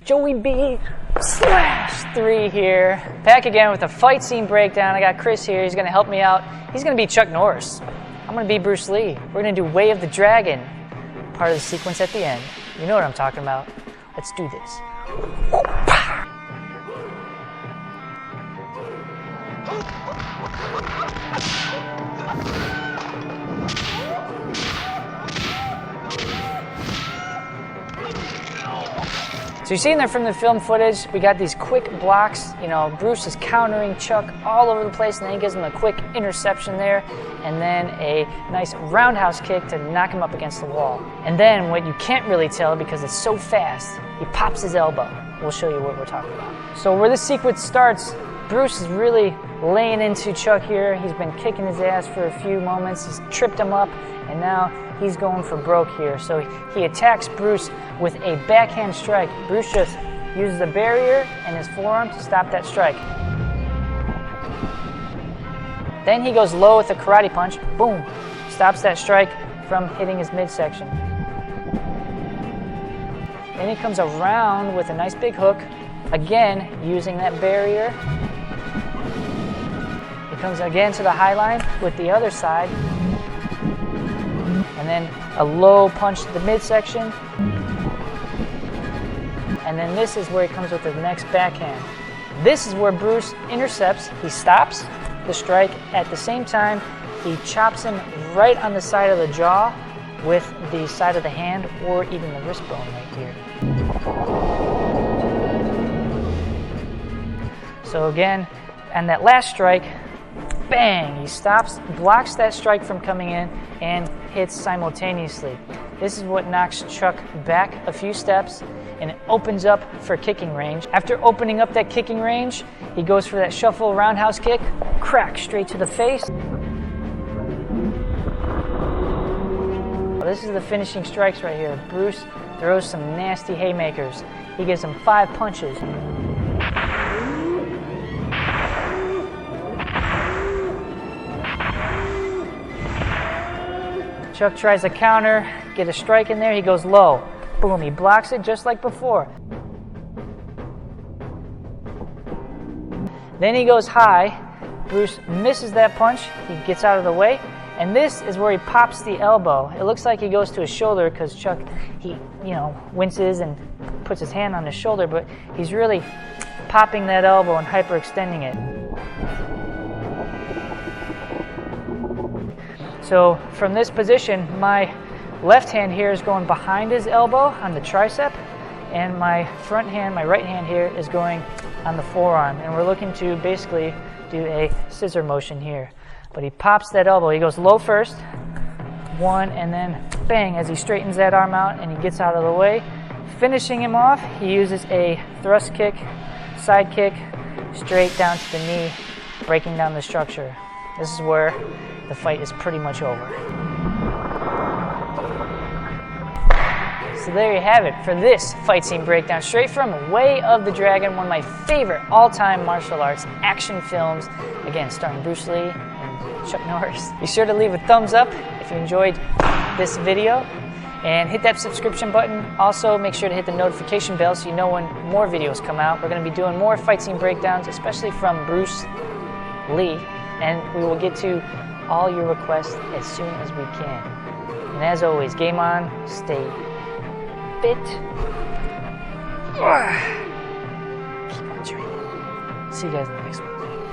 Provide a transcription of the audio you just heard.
Joey B. Slash 3 here. Back again with a fight scene breakdown. I got Chris here. He's going to help me out. He's going to be Chuck Norris. I'm going to be Bruce Lee. We're going to do Way of the Dragon, part of the sequence at the end. You know what I'm talking about. Let's do this. So you're seeing there from the film footage, we got these quick blocks. You know, Bruce is countering Chuck all over the place, and then he gives him a quick interception there, and then a nice roundhouse kick to knock him up against the wall. And then what you can't really tell because it's so fast, he pops his elbow. We'll show you what we're talking about. So where this sequence starts, Bruce is really laying into Chuck here. He's been kicking his ass for a few moments. He's tripped him up, and now he's going for broke here. So he attacks Bruce with a backhand strike. Bruce just uses a barrier and his forearm to stop that strike. Then he goes low with a karate punch. Boom. Stops that strike from hitting his midsection. Then he comes around with a nice big hook. Again, using that barrier. He comes again to the high line with the other side. And then a low punch to the midsection. And then this is where he comes with the next backhand. This is where Bruce intercepts. He stops the strike. At the same time, he chops him right on the side of the jaw with the side of the hand or even the wrist bone right here. So again, and that last strike, bang, he stops, blocks that strike from coming in, and hits simultaneously. This is what knocks Chuck back a few steps, and it opens up for kicking range. After opening up that kicking range, he goes for that shuffle roundhouse kick, crack straight to the face. This is the finishing strikes right here. Bruce throws some nasty haymakers. He gives him 5 punches. Chuck tries to counter, get a strike in there, he goes low. Boom, he blocks it just like before. Then he goes high. Bruce misses that punch, he gets out of the way, and this is where he pops the elbow. It looks like he goes to his shoulder because Chuck, he, winces and puts his hand on his shoulder, but he's really popping that elbow and hyperextending it. So from this position, my left hand here is going behind his elbow on the tricep, and my front hand, my right hand here, is going on the forearm. And we're looking to basically do a scissor motion here. But he pops that elbow. He goes low first, 1, and then bang, as he straightens that arm out and he gets out of the way. Finishing him off, he uses a thrust kick, side kick, straight down to the knee, breaking down the structure. This is where the fight is pretty much over. So there you have it for this fight scene breakdown, straight from Way of the Dragon, one of my favorite all-time martial arts action films. Again, starring Bruce Lee and Chuck Norris. Be sure to leave a thumbs up if you enjoyed this video, and hit that subscription button. Also, make sure to hit the notification bell so you know when more videos come out. We're going to be doing more fight scene breakdowns, especially from Bruce Lee, and we will get to all your requests as soon as we can. And as always, game on, stay fit. Keep on training. See you guys in the next one.